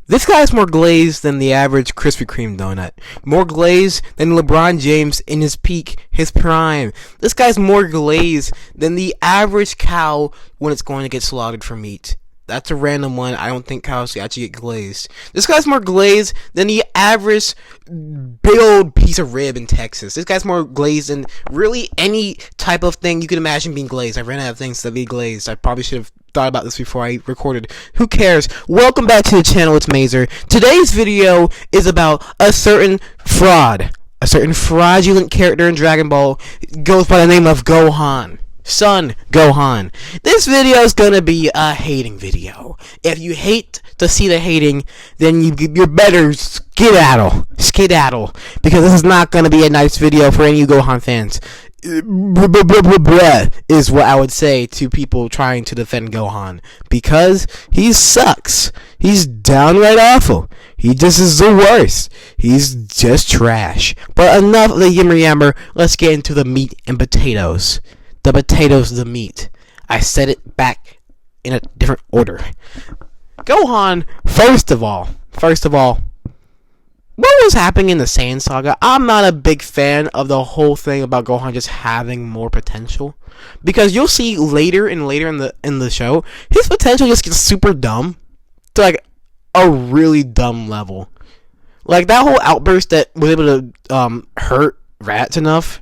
This guy's more glazed than the average Krispy Kreme donut. More glazed than LeBron James in his peak, his prime. This guy's more glazed than the average cow when it's going to get slaughtered for meat. That's a random one. I don't think cows actually get glazed. This guy's more glazed than the average big old piece of rib in Texas. This guy's more glazed than really any type of thing you could imagine being glazed. I ran out of things to be glazed. I probably should have thought about this before I recorded. Who cares? Welcome back to the channel. It's Mazer. Today's video is about a certain fraud. A certain fraudulent character in Dragon Ball goes by the name of Gohan. Son Gohan. This video is gonna be a hating video. If you hate to see the hating, then you better skedaddle, because this is not gonna be a nice video for any of you Gohan fans. Is what I would say to people trying to defend Gohan, because he sucks. He's downright awful. He just is the worst. He's just trash. But enough of the yammer. Let's get into the meat and potatoes. The potatoes, the meat. I said it back in a different order. Gohan, first of all, what was happening in the Saiyan Saga? I'm not a big fan of the whole thing about Gohan just having more potential, because you'll see later and later in the show, his potential just gets super dumb to like a really dumb level. Like that whole outburst that was able to hurt rats enough.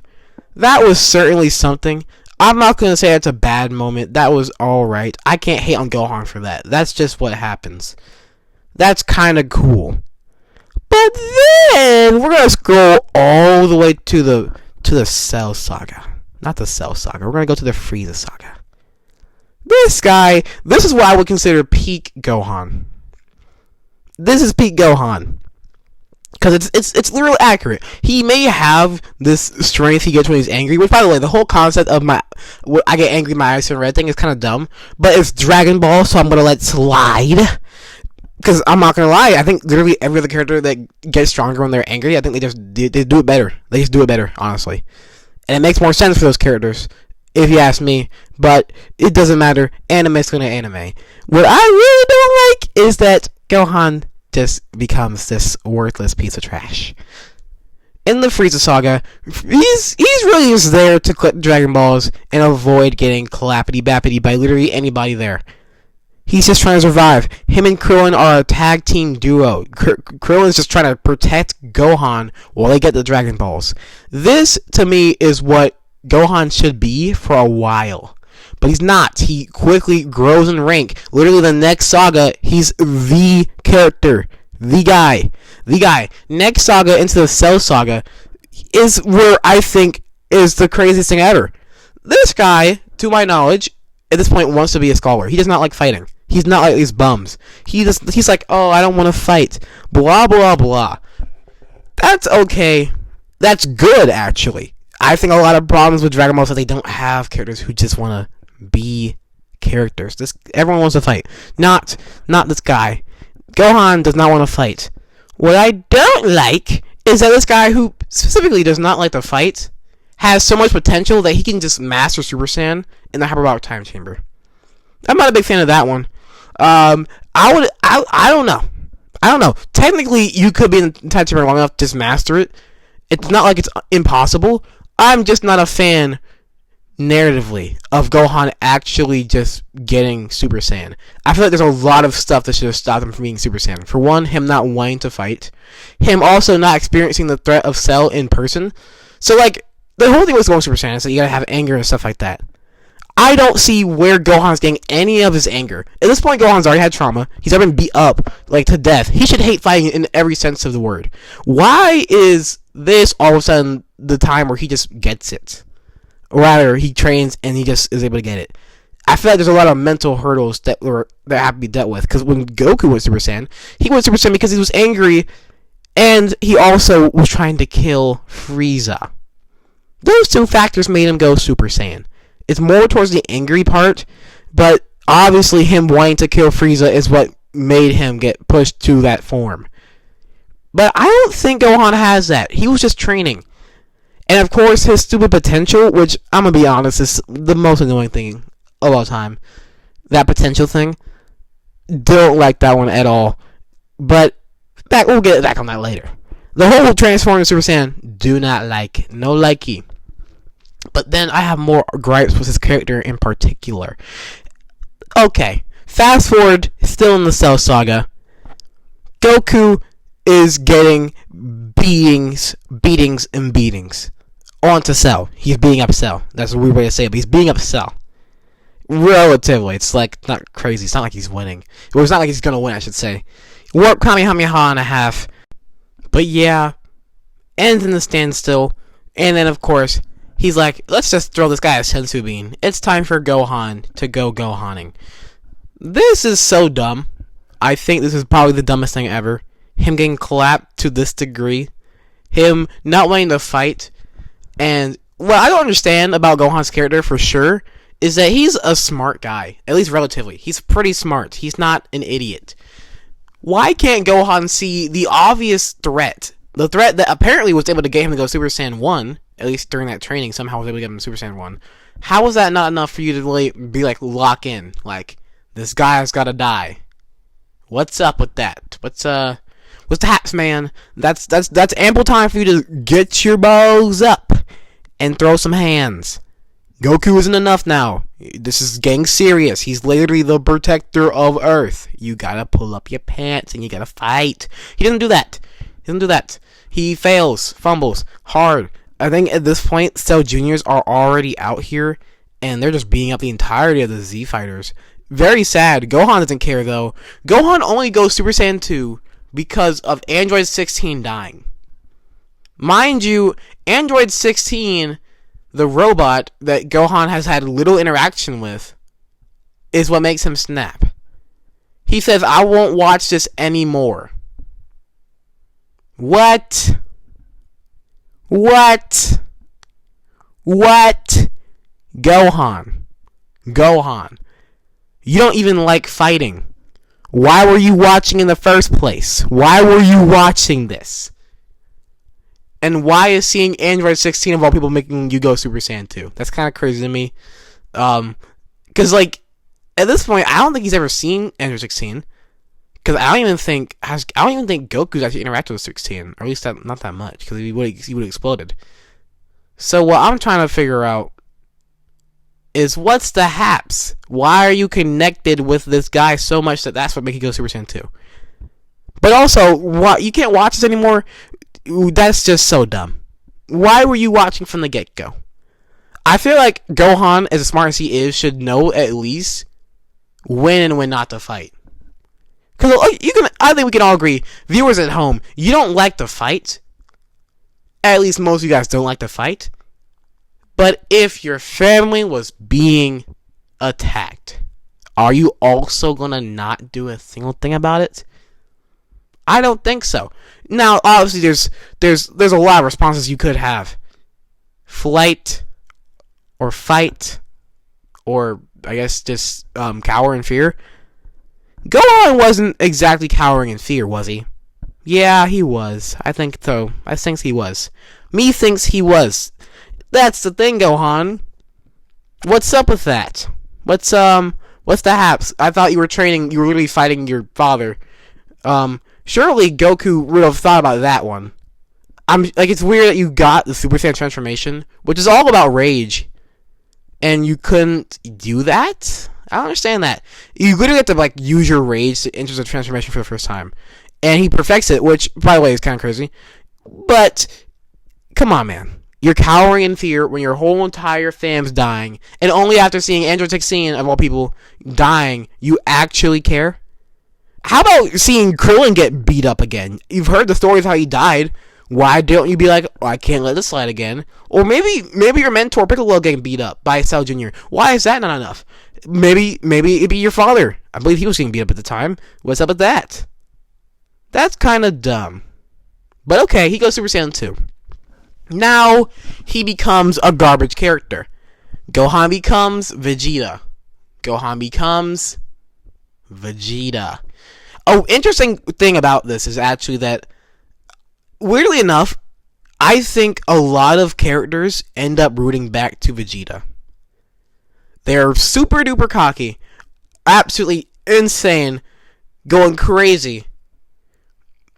That was certainly something. I'm not going to say it's a bad moment. That was alright. I can't hate on Gohan for that. That's just what happens. That's kind of cool. But then we're going to scroll all the way to the Cell Saga. Not the Cell Saga. We're going to go to the Frieza Saga. This guy, this is what I would consider peak Gohan. This is peak Gohan. Because it's literally accurate. He may have this strength he gets when he's angry. Which, by the way, the whole concept of I get angry, my eyes turn red thing is kind of dumb. But it's Dragon Ball, so I'm going to let it slide. Because I'm not going to lie, I think literally every other character that gets stronger when they're angry, I think they do it better. They just do it better, honestly. And it makes more sense for those characters, if you ask me. But it doesn't matter. Anime's going to anime. What I really don't like is that Gohan just becomes this worthless piece of trash. In the Frieza Saga, he's really just there to collect Dragon Balls and avoid getting clappity-bappity by literally anybody there. He's just trying to survive. Him and Krillin are a tag team duo. Krillin's just trying to protect Gohan while they get the Dragon Balls. This, to me, is what Gohan should be for a while. But he's not. He quickly grows in rank. Literally, the next saga, he's the character. The guy. Next saga into the Cell Saga is where I think is the craziest thing ever. This guy, to my knowledge, at this point wants to be a scholar. He does not like fighting. He's not like these bums. He's like, oh, I don't want to fight. Blah, blah, blah. That's okay. That's good, actually. I think a lot of problems with Dragon Ball is that they don't have characters who just want to be characters. Everyone wants to fight. Not this guy. Gohan does not want to fight. What I don't like is that this guy, who specifically does not like to fight, has so much potential that he can just master Super Saiyan in the Hyperbolic Time Chamber. I'm not a big fan of that one. I don't know. Technically, you could be in the Time Chamber long enough to just master it. It's not like it's impossible. I'm just not a fan, narratively, of Gohan actually just getting Super Saiyan. I feel like there's a lot of stuff that should have stopped him from being Super Saiyan. For one, him not wanting to fight. Him also not experiencing the threat of Cell in person. So, like, the whole thing was going Super Saiyan, so you gotta have anger and stuff like that. I don't see where Gohan's getting any of his anger. At this point, Gohan's already had trauma. He's already been beat up, like, to death. He should hate fighting in every sense of the word. Why is this all of a sudden the time where he just gets it? Or rather, he trains and he just is able to get it. I feel like there's a lot of mental hurdles that have to be dealt with. Because when Goku went Super Saiyan, he went Super Saiyan because he was angry, and he also was trying to kill Frieza. Those two factors made him go Super Saiyan. It's more towards the angry part, but obviously him wanting to kill Frieza is what made him get pushed to that form. But I don't think Gohan has that. He was just training. And of course, his stupid potential, which, I'm going to be honest, is the most annoying thing of all time. That potential thing. Don't like that one at all. But we'll get back on that later. The whole transforming Super Saiyan, do not like. No likey. But then I have more gripes with his character in particular. Okay, fast forward, still in the Cell Saga. Goku is getting beatings onto Cell. He's beating up Cell. That's a weird way to say it, but he's beating up Cell. Relatively, it's like not crazy. It's not like he's winning. Well, it's not like he's gonna win, I should say. Warp Kamehameha and a half. But yeah, ends in the standstill. And then, of course, he's like, let's just throw this guy a sensu bean. It's time for Gohan to go Gohaning. This is so dumb. I think this is probably the dumbest thing ever. Him getting clapped to this degree. Him not wanting to fight. And what I don't understand about Gohan's character for sure is that he's a smart guy. At least relatively. He's pretty smart. He's not an idiot. Why can't Gohan see the obvious threat? The threat that apparently was able to get him to go Super Saiyan 1, at least during that training, somehow was able to get him to Super Saiyan 1. How was that not enough for you to be like, lock in? Like, this guy has gotta die. What's up with that? What's the haps, man? That's ample time for you to get your balls up and throw some hands. Goku isn't enough now. This is getting serious. He's literally the protector of Earth. You gotta pull up your pants and you gotta fight. He doesn't do that. He fails, fumbles, hard. I think at this point, Cell Juniors are already out here and they're just beating up the entirety of the Z Fighters. Very sad. Gohan doesn't care though. Gohan only goes Super Saiyan 2 because of Android 16 dying. Mind you, Android 16, the robot that Gohan has had little interaction with, is what makes him snap. He says, I won't watch this anymore. What? Gohan. You don't even like fighting. Why were you watching in the first place? Why were you watching this? And why is seeing Android 16 of all people making you go Super Saiyan 2? That's kind of crazy to me. Because, like, at this point, I don't think he's ever seen Android 16. Because I don't even think Goku's actually interacted with 16. Or at least not that much. Because he would have exploded. So what I'm trying to figure out is what's the haps? Why are you connected with this guy so much that that's what makes you go Super Saiyan 2? But also, you can't watch this anymore? That's just so dumb. Why were you watching from the get-go? I feel like Gohan, as smart as he is, should know at least when and when not to fight. Because I think we can all agree, viewers at home, you don't like to fight. At least most of you guys don't like to fight. But if your family was being attacked, are you also gonna not do a single thing about it? I don't think so. Now, obviously, there's a lot of responses you could have. Flight, or fight, or I guess just cower in fear. Gohan wasn't exactly cowering in fear, was he? Yeah, he was. I think so. I think he was. Me thinks he was. That's the thing, Gohan. What's up with that? What's the haps? I thought you were training. You were literally fighting your father. Surely Goku would have thought about that one. It's weird that you got the Super Saiyan transformation, which is all about rage, and you couldn't do that? I don't understand that. You literally have to use your rage to enter the transformation for the first time, and he perfects it, which by the way is kind of crazy. But come on, man. You're cowering in fear when your whole entire fam's dying, and only after seeing Android 16 of all people dying, you actually care? How about seeing Krillin get beat up again? You've heard the stories how he died. Why don't you be like, oh, I can't let this slide again? Or maybe your mentor Piccolo getting beat up by Cell Jr. Why is that not enough? Maybe it'd be your father. I believe he was getting beat up at the time. What's up with that? That's kind of dumb. But okay, he goes Super Saiyan 2. Now he becomes a garbage character. Gohan becomes Vegeta. Oh, interesting thing about this is actually that, weirdly enough, I think a lot of characters end up rooting back to Vegeta. They're super duper cocky, absolutely insane, going crazy.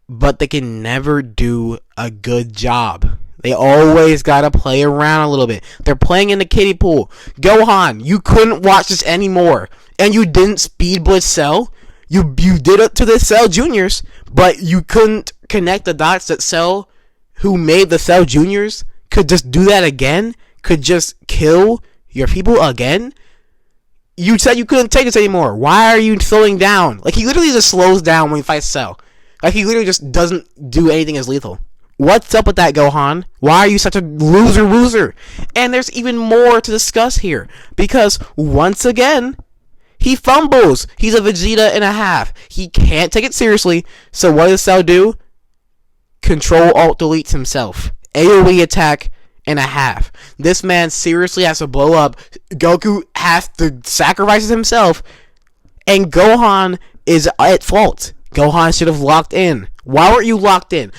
but they can never do a good job. They always gotta play around a little bit. They're playing in the kiddie pool. Gohan, you couldn't watch this anymore, and you didn't speed blitz Cell. You did it to the Cell Juniors, but you couldn't connect the dots that Cell, who made the Cell Juniors, could just do that again. Could just kill your people again. You said you couldn't take this anymore. Why are you slowing down? Like, he literally just slows down when he fights Cell. Like, he literally just doesn't do anything as lethal. What's up with that, Gohan? Why are you such a loser? And there's even more to discuss here. Because, once again, he fumbles. He's a Vegeta and a half. He can't take it seriously. So what does Cell do? Control-Alt-Deletes himself. AoE attack and a half. This man seriously has to blow up. Goku has to sacrifice himself. And Gohan is at fault. Gohan should have locked in. Why weren't you locked in?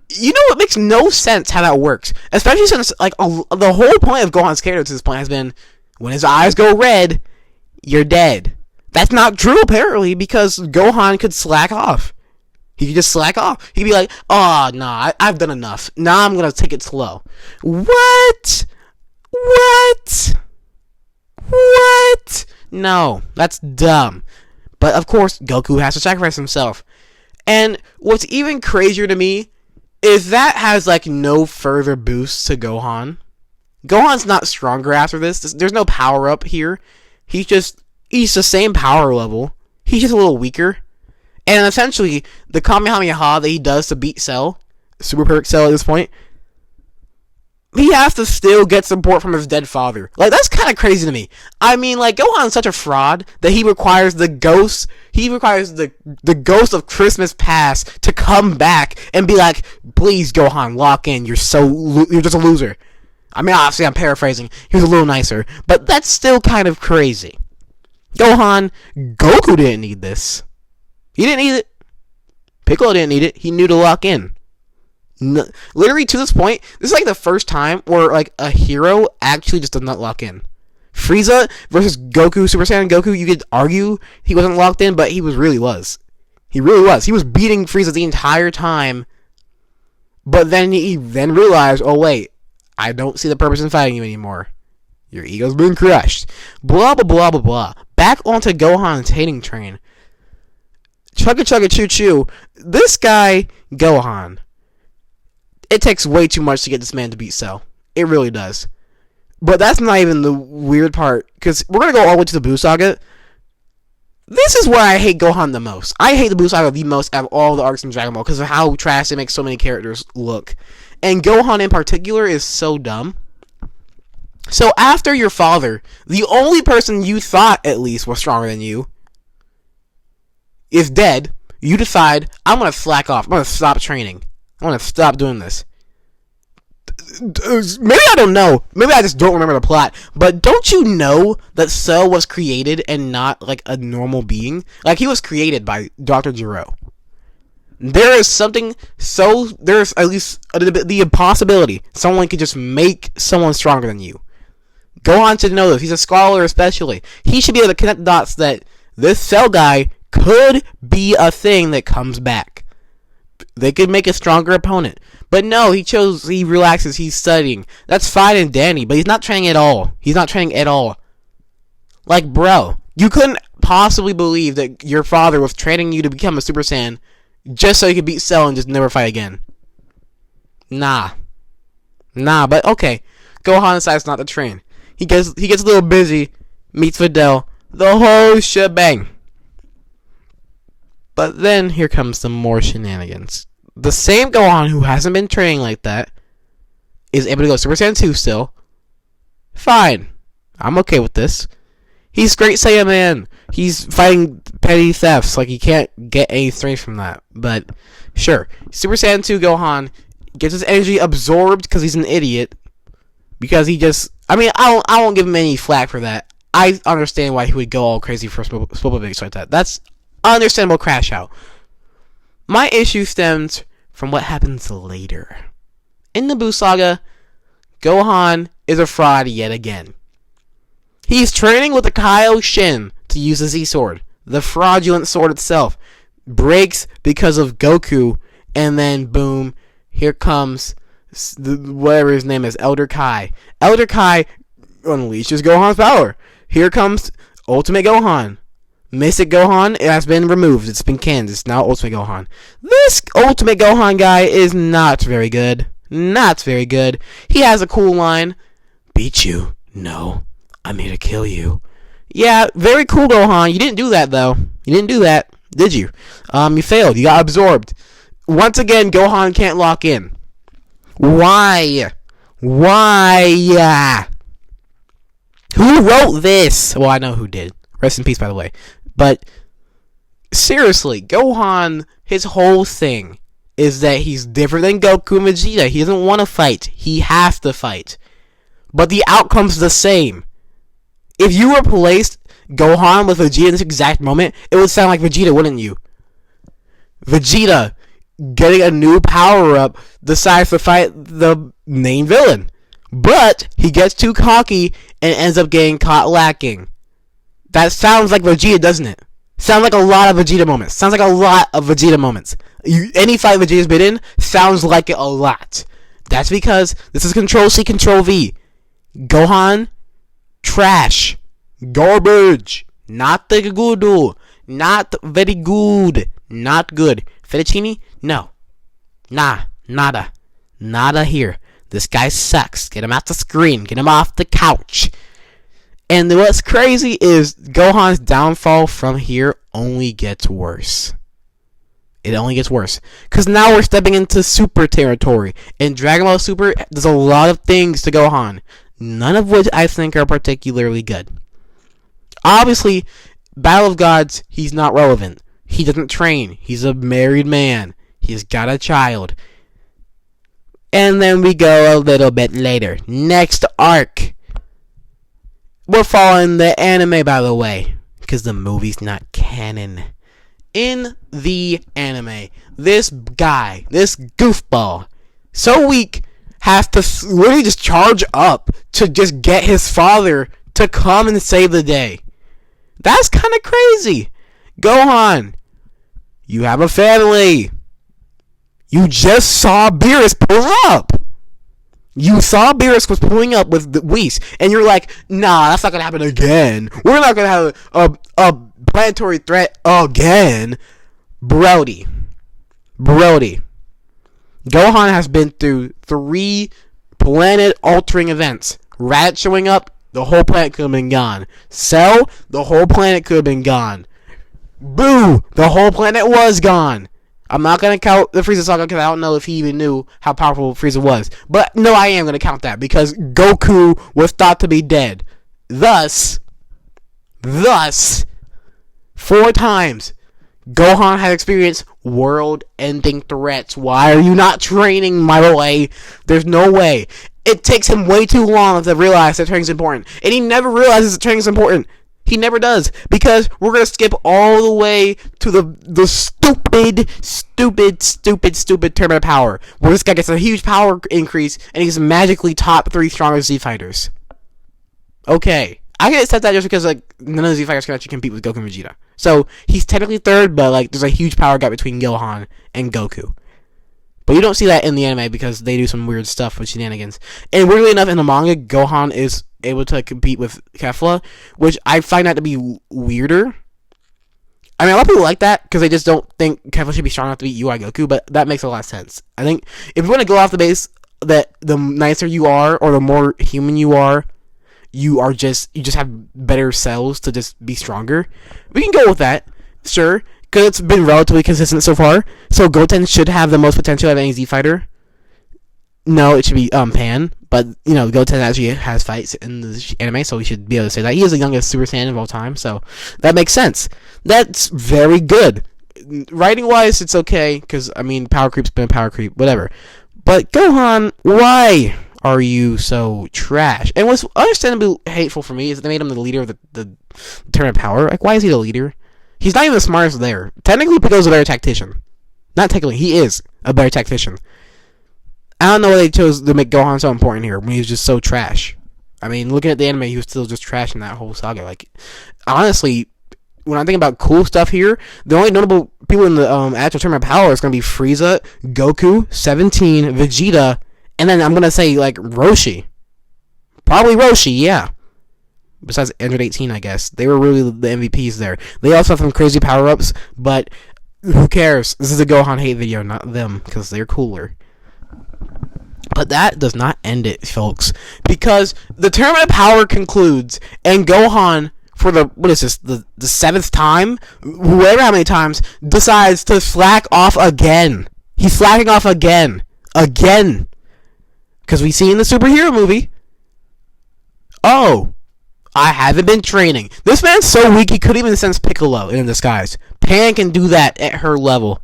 You know, it makes no sense how that works. Especially since, like, the whole point of Gohan's character to this point has been, when his eyes go red, you're dead. That's not true, apparently, because Gohan could slack off. He could just slack off. He could be like, oh, nah, I've done enough. Now I'm going to take it slow. What? No, that's dumb. But, of course, Goku has to sacrifice himself. And what's even crazier to me is that has, like, no further boost to Gohan. Gohan's not stronger after this. There's no power-up here. He's the same power level. He's just a little weaker. And essentially, the Kamehameha that he does to beat Cell, Super Perfect Cell at this point, he has to still get support from his dead father. Like, that's kind of crazy to me. I mean, like, Gohan's such a fraud that he requires the ghost ghost of Christmas past to come back and be like, please, Gohan, lock in. You're just a loser. I mean, obviously, I'm paraphrasing. He was a little nicer. But that's still kind of crazy. Goku didn't need this. He didn't need it. Piccolo didn't need it. He knew to lock in. Literally, to this point, this is like the first time where, like, a hero actually just does not lock in. Frieza versus Goku, Super Saiyan Goku, you could argue he wasn't locked in, but he really was. He really was. He was beating Frieza the entire time, but then he realized, oh wait, I don't see the purpose in fighting you anymore. Your ego's been crushed. Blah, blah, blah, blah, blah. Back onto Gohan's hating train. Chugga chugga choo choo. This guy, Gohan, it takes way too much to get this man to beat Cell. It really does. But that's not even the weird part, because we're going to go all the way to the Buu Saga. This is where I hate Gohan the most. I hate the Buu Saga the most out of all the arcs in Dragon Ball, because of how trash it makes so many characters look. And Gohan in particular is so dumb. So after your father, the only person you thought at least was stronger than you, is dead, you decide, I'm going to slack off. I'm going to stop training. I'm going to stop doing this. Maybe I don't know. Maybe I just don't remember the plot. But don't you know that Cell was created and not like a normal being? Like, he was created by Dr. Gero. There is something so... There's at least the impossibility someone could just make someone stronger than you. Gohan should know this. He's a scholar especially. He should be able to connect the dots that this Cell guy could be a thing that comes back. They could make a stronger opponent. But no, he relaxes, he's studying. That's fine and dandy, but he's not training at all. He's not training at all. Like, bro, you couldn't possibly believe that your father was training you to become a Super Saiyan just so you could beat Cell and just never fight again. Nah, but okay. Gohan decides not to train. He gets a little busy, meets Videl, the whole shebang. But then here comes some more shenanigans. The same Gohan who hasn't been training like that is able to go Super Saiyan 2 still. Fine. I'm okay with this. He's Great Saiyan Man. He's fighting petty thefts. Like, he can't get any strength from that. But, sure. Super Saiyan 2 Gohan gets his energy absorbed because he's an idiot. Because he just... I mean, I won't give him any flack for that. I understand why he would go all crazy for Spopovics like that. That's understandable crash out. My issue stems from what happens later. In the Buu Saga, Gohan is a fraud yet again. He's training with the Kaioshin to use the Z-Sword. The fraudulent sword itself breaks because of Goku And then, boom, here comes whatever his name is, Elder Kai. Elder Kai unleashes Gohan's power. Here comes Ultimate Gohan. Mystic Gohan, it has been removed. It's been canned. It's now Ultimate Gohan. This Ultimate Gohan guy is not very good. Not very good. He has a cool line. Beat you? No. I'm here to kill you. Yeah, very cool, Gohan. You didn't do that, though. You didn't do that, did you? You failed. You got absorbed. Once again, Gohan can't lock in. Why? Why? Who wrote this? Well, I know who did. Rest in peace, by the way. But seriously, Gohan, his whole thing is that he's different than Goku and Vegeta. He doesn't want to fight. He has to fight. But the outcome's the same. If you replaced Gohan with Vegeta in this exact moment, it would sound like Vegeta, wouldn't you? Vegeta, getting a new power-up, decides to fight the main villain. But he gets too cocky and ends up getting caught lacking. That sounds like Vegeta, doesn't it? Sounds like a lot of Vegeta moments. Any fight Vegeta's been in sounds like it a lot. That's because this is Control-C, Control-V. Gohan, trash. Garbage. Not the good. Not very good. Not good. Fettuccine? No. Nah. Nada. Nada here. This guy sucks. Get him off the screen. Get him off the couch. And what's crazy is Gohan's downfall from here only gets worse. It only gets worse. Because now we're stepping into Super territory. And Dragon Ball Super does a lot of things to Gohan. None of which I think are particularly good. Obviously, Battle of Gods, he's not relevant. He doesn't train. He's a married man. He's got a child. And then we go a little bit later. Next arc. We're following the anime, by the way, because the movie's not canon. In the anime, this guy, this goofball, so weak, has to literally just charge up to just get his father to come and save the day. That's kind of crazy. Gohan, you have a family. You just saw Beerus pull up. You saw Beerus was pulling up with the Whis, and you're like, nah, that's not going to happen again. We're not going to have a planetary threat again. Brody. Gohan has been through 3 planet-altering events. Raditz showing up, the whole planet could have been gone. Cell, the whole planet could have been gone. Buu, the whole planet was gone. I'm not going to count the Frieza Saga because I don't know if he even knew how powerful Frieza was. But no, I am going to count that because Goku was thought to be dead. Thus, 4 times, Gohan has experienced world-ending threats. Why are you not training, my boy? There's no way. It takes him way too long to realize that training's important. And he never realizes that training's important. He never does, because we're going to skip all the way to the stupid tournament of power, where this guy gets a huge power increase, and he's magically top 3 strongest Z-Fighters. Okay, I can accept that just because, like, none of the Z-Fighters can actually compete with Goku and Vegeta. So, he's technically 3rd, but, like, there's a huge power gap between Gohan and Goku. But you don't see that in the anime because they do some weird stuff with shenanigans. And weirdly enough, in the manga, Gohan is able to compete with Kefla, which I find that to be weirder. I mean, a lot of people like that because they just don't think Kefla should be strong enough to beat UI Goku, but that makes a lot of sense. I think if you want to go off the base that the nicer you are or the more human you just have better cells to just be stronger. We can go with that, sure. Because it's been relatively consistent so far. So Goten should have the most potential of any Z fighter. No, it should be Pan. But, you know, Goten actually has fights in the anime, so we should be able to say that. He is the youngest Super Saiyan of all time, so that makes sense. That's very good. Writing-wise, it's okay, because, I mean, power creep's been a power creep, whatever. But Gohan, why are you so trash? And what's understandably hateful for me is that they made him the leader of the Tournament of Power. Like, why is he the leader? He's not even the smartest there. Technically, Piccolo's a better tactician. Not technically, he is a better tactician. I don't know why they chose to make Gohan so important here when he was just so trash. I mean, looking at the anime, he was still just trash in that whole saga. Like, honestly, when I think about cool stuff here, the only notable people in the actual tournament of power is going to be Frieza, Goku, 17, Vegeta, and then I'm going to say, like, Roshi. Probably Roshi, yeah. Besides Android 18, I guess. They were really the MVPs there. They also have some crazy power-ups, but who cares? This is a Gohan hate video, not them, because they're cooler. But that does not end it, folks. Because the Tournament of Power concludes, and Gohan, for the 7th time, whoever how many times, decides to slack off again. He's slacking off again. Again. Because we see in the superhero movie, oh, I haven't been training. This man's so weak he couldn't even sense Piccolo in disguise. Pan can do that at her level.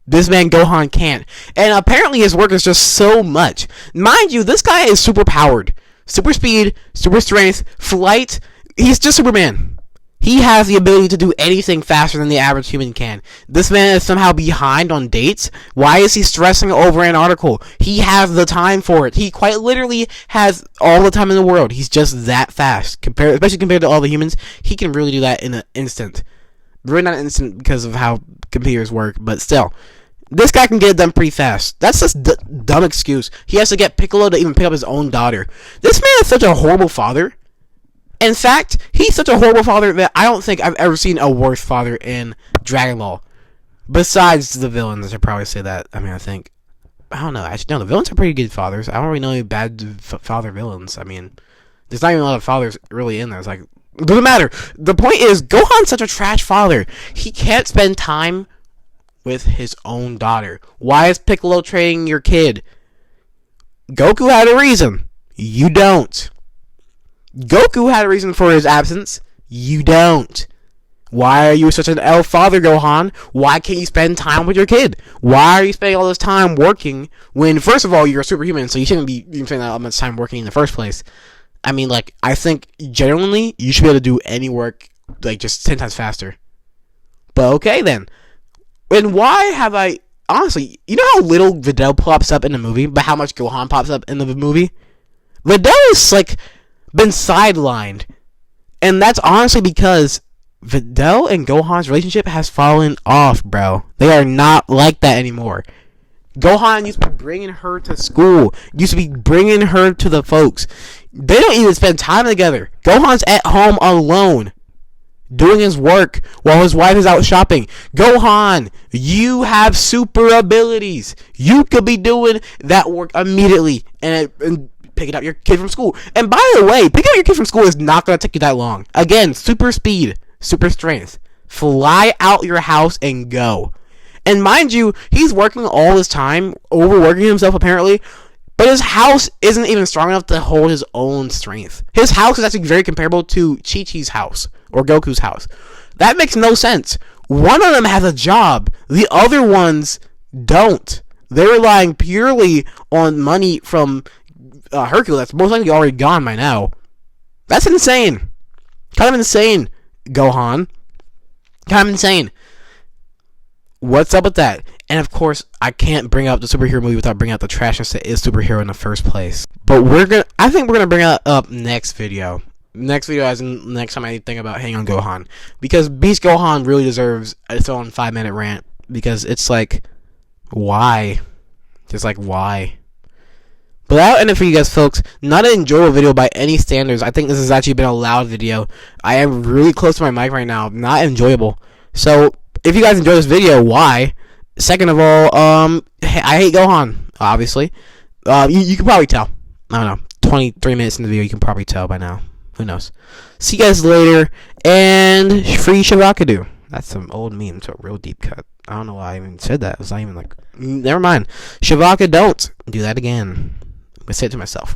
This man Gohan can't. And apparently his work is just so much. Mind you, this guy is super powered. Super speed, super strength, flight. He's just Superman. He has the ability to do anything faster than the average human can. This man is somehow behind on dates. Why is he stressing over an article? He has the time for it. He quite literally has all the time in the world. He's just that fast. Especially compared to all the humans. He can really do that in an instant. Really not an instant because of how computers work, but still. This guy can get it done pretty fast. That's just dumb excuse. He has to get Piccolo to even pick up his own daughter. This man is such a horrible father. In fact, he's such a horrible father that I don't think I've ever seen a worse father in Dragon Ball. Besides the villains, I should probably say that. I don't know. Actually, no, the villains are pretty good fathers. I don't really know any bad father villains. I mean, there's not even a lot of fathers really in there. It's like, it doesn't matter. The point is, Gohan's such a trash father. He can't spend time with his own daughter. Why is Piccolo training your kid? Goku had a reason. You don't. Goku had a reason for his absence. You don't. Why are you such an elf father, Gohan? Why can't you spend time with your kid? Why are you spending all this time working when, first of all, you're a superhuman, so you shouldn't be spending that much time working in the first place? I mean, like, I think, genuinely, you should be able to do any work, like, just 10 times faster. But okay, then. And why have I... Honestly, you know how little Videl pops up in the movie, but how much Gohan pops up in the movie? Videl is, like, been sidelined. And that's honestly because Videl and Gohan's relationship has fallen off, bro. They are not like that anymore. Gohan used to be bringing her to school. Used to be bringing her to the folks. They don't even spend time together. Gohan's at home alone, doing his work while his wife is out shopping. Gohan, you have super abilities. You could be doing that work immediately and picking up your kid from school. And by the way, picking up your kid from school is not going to take you that long. Again, super speed, super strength. Fly out your house and go. And mind you, he's working all this time, overworking himself apparently, but his house isn't even strong enough to hold his own strength. His house is actually very comparable to Chi-Chi's house, or Goku's house. That makes no sense. One of them has a job. The other ones don't. They're relying purely on money from Hercule that's most likely already gone by now. That's insane. Kind of insane, Gohan. Kind of insane. What's up with that? And of course, I can't bring up the superhero movie without bringing up the trashness that is superhero in the first place. But I think we're gonna bring that up next video. Next video, as in next time I think about hating on Gohan, because Beast Gohan really deserves its own 5-minute rant. Because it's like, why? Just like, why? But that'll end it for you guys, folks. Not an enjoyable video by any standards. I think this has actually been a loud video. I am really close to my mic right now. Not enjoyable. So if you guys enjoy this video, why? Second of all, I hate Gohan, obviously. You can probably tell. I don't know. 23 minutes in the video, you can probably tell by now. Who knows? See you guys later. And free Shavakadu. That's some old meme to a real deep cut. I don't know why I even said that. It's not even like... Never mind. Shavaka, don't do that again. I say it to myself.